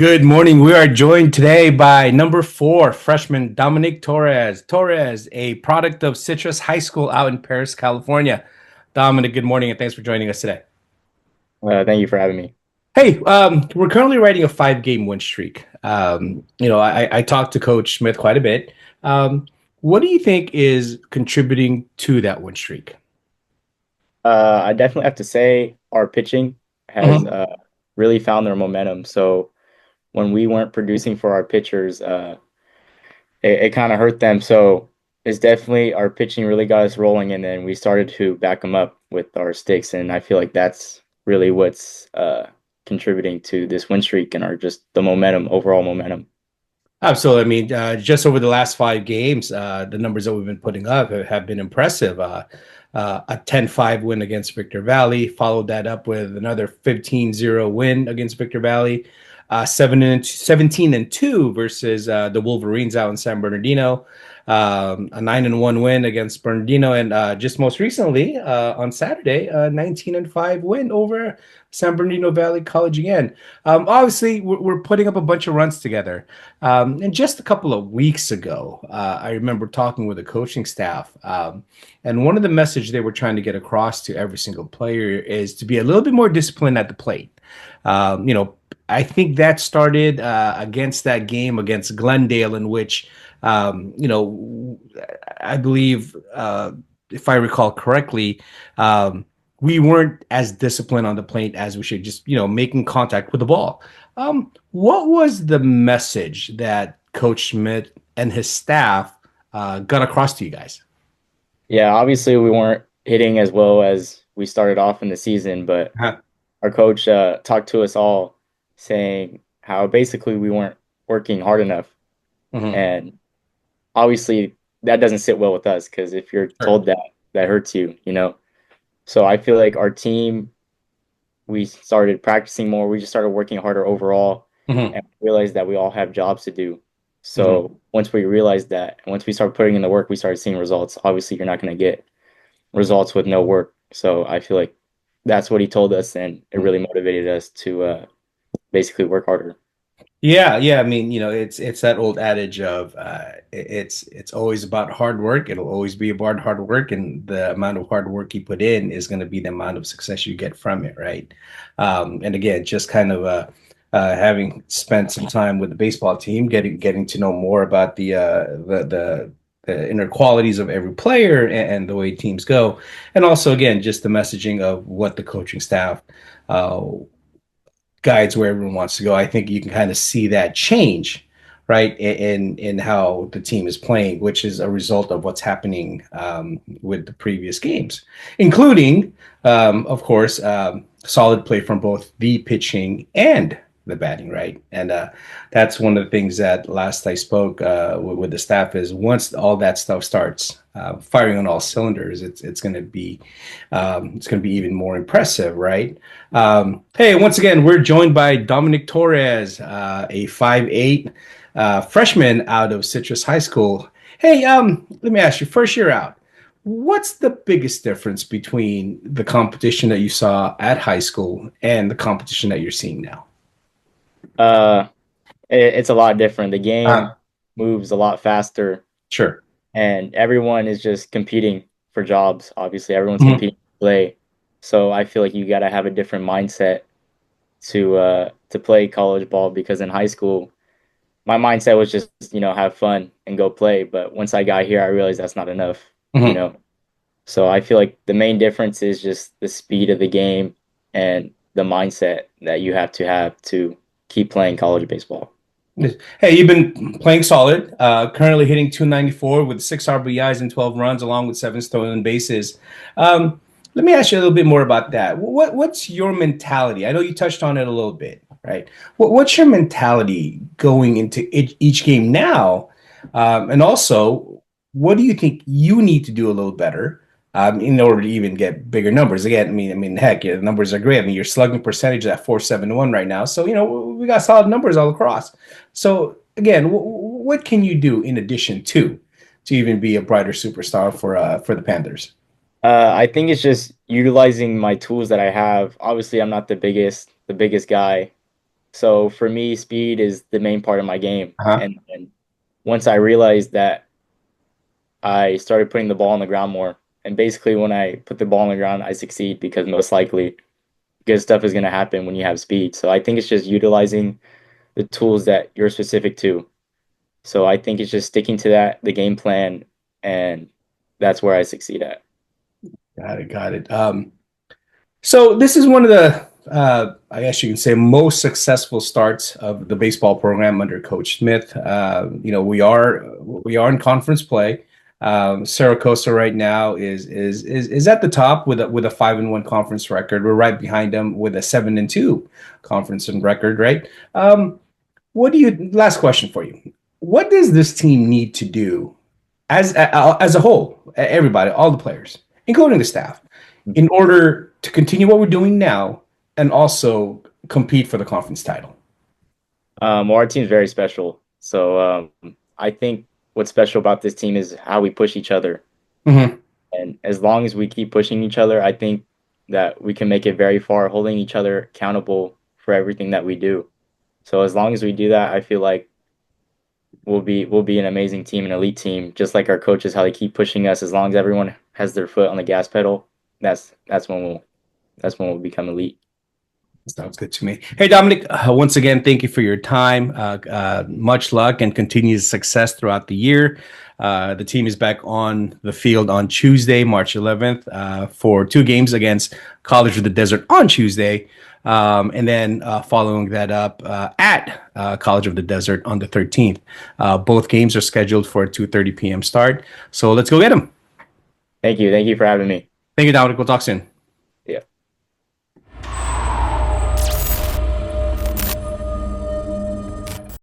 Good morning. We are joined today by number 4 freshman Dominick Torrez. Torrez, a product of Citrus High School out in Paris, California. Dominic, good morning and thanks for joining us today. Thank you for having me. Hey, we're currently riding a 5-game win streak. I talked to Coach Smith quite a bit. What do you think is contributing to that win streak? I definitely have to say our pitching has Mhm. really found their momentum. So when we weren't producing for our pitchers, it kind of hurt them. So it's definitely our pitching really got us rolling, and then we started to back them up with our sticks. And I feel like that's really what's contributing to this win streak and our just the momentum, overall momentum. Absolutely. I mean, just over the last 5 games, the numbers that we've been putting up have been impressive. A 10-5 win against Victor Valley, followed that up with another 15-0 win against Victor Valley, 17-2 versus the Wolverines out in San Bernardino, a 9-1 win against Bernardino, and just most recently on Saturday, a 19-5 win over San Bernardino Valley College again. Obviously, we're putting up a bunch of runs together. And just a couple of weeks ago, I remember talking with the coaching staff, and one of the message they were trying to get across to every single player is to be a little bit more disciplined at the plate. Um, you know, I think that started against that game against Glendale, in which, I believe, if I recall correctly, we weren't as disciplined on the plate as we should, just, making contact with the ball. What was the message that Coach Schmidt and his staff got across to you guys? Yeah, obviously we weren't hitting as well as we started off in the season, but Huh. our coach talked to us all saying how basically we weren't working hard enough. Mhm. And obviously that doesn't sit well with us because if you're Sure. told that, that hurts you. So I feel like our team, we started practicing more. We just started working harder overall Mhm. and realized that we all have jobs to do. Mhm. So once we realized that, and once we started putting in the work, we started seeing results. Obviously, you're not going to get results with no work. So I feel like that's what he told us, and it really motivated us to basically work harder. Yeah, yeah. I mean, it's that old adage of it's always about hard work. It'll always be about hard work, and the amount of hard work you put in is going to be the amount of success you get from it, right? And again, just kind of having spent some time with the baseball team, getting to know more about the inner qualities of every player and the way teams go, and also again, just the messaging of what the coaching staff uh, guides where everyone wants to go. I think you can kind of see that change, right, in how the team is playing, which is a result of what's happening with the previous games, including, of course, solid play from both the pitching and the batting, right? And that's one of the things that last I spoke with the staff is once all that stuff starts firing on all cylinders, it's going to be even more impressive, right? Hey, once again, we're joined by Dominick Torrez, a 5'8" freshman out of Citrus High School. Hey, let me ask you, first year out, what's the biggest difference between the competition that you saw at high school and the competition that you're seeing now? Uh, it's a lot different. The game Uh, moves a lot faster, sure. and everyone is just competing for jobs. Obviously, everyone's Mhm. competing to play. So I feel like you got to have a different mindset to play college ball because in high school, my mindset was just have fun and go play. But once I got here, I realized that's not enough. You Mhm. know, so I feel like the main difference is just the speed of the game and the mindset that you have to keep playing college baseball. Hey, you've been playing solid. Currently hitting 294 with 6 RBIs and 12 runs, along with 7 stolen bases. Um, Let me ask you a little bit more about that. What's your mentality? I know you touched on it a little bit, right? What's your mentality going into each game now? And also, what do you think you need to do a little better in order to even get bigger numbers? Again, heck, yeah, the numbers are great. I mean, your slugging percentage is at 471 right now, so we got solid numbers all across. So again, what can you do in addition to even be a brighter superstar for the Panthers? I think it's just utilizing my tools that I have. Obviously, I'm not the biggest guy So for me, speed is the main part of my game. Uh-huh. And once I realized that, I started putting the ball on the ground more. And basically, when I put the ball on the ground, I succeed because most likely good stuff is going to happen when you have speed. So I think it's just utilizing the tools that you're specific to. So I think it's just sticking to that, the game plan, and that's where I succeed at. Got it. Got it. So this is one of the, I guess you can say, most successful starts of the baseball program under Coach Smith. We are in conference play. Saracosa right now is at the top with a 5-1 conference record. We're right behind them with a 7-2 conference and record. Right. What do you? Last question for you. What does this team need to do as a whole, everybody, all the players, including the staff, in order to continue what we're doing now and also compete for the conference title? Well, our team's very special. So I think what's special about this team is how we push each other. Hmm. And as long as we keep pushing each other, I think that we can make it very far, holding each other accountable for everything that we do. So as long as we do that, I feel like we'll be an amazing team, an elite team, just like our coaches, how they keep pushing us. As long as everyone has their foot on the gas pedal, that's when we'll become elite. Sounds good to me. Hey, Dominic, once again, thank you for your time. Much luck and continued success throughout the year. The team is back on the field on Tuesday, March 11th, for 2 games against College of the Desert on Tuesday. And then following that up at College of the Desert on the 13th. Both games are scheduled for a 2:30 p.m. start. So let's go get them. Thank you for having me. Thank you, Dominic. We'll talk soon.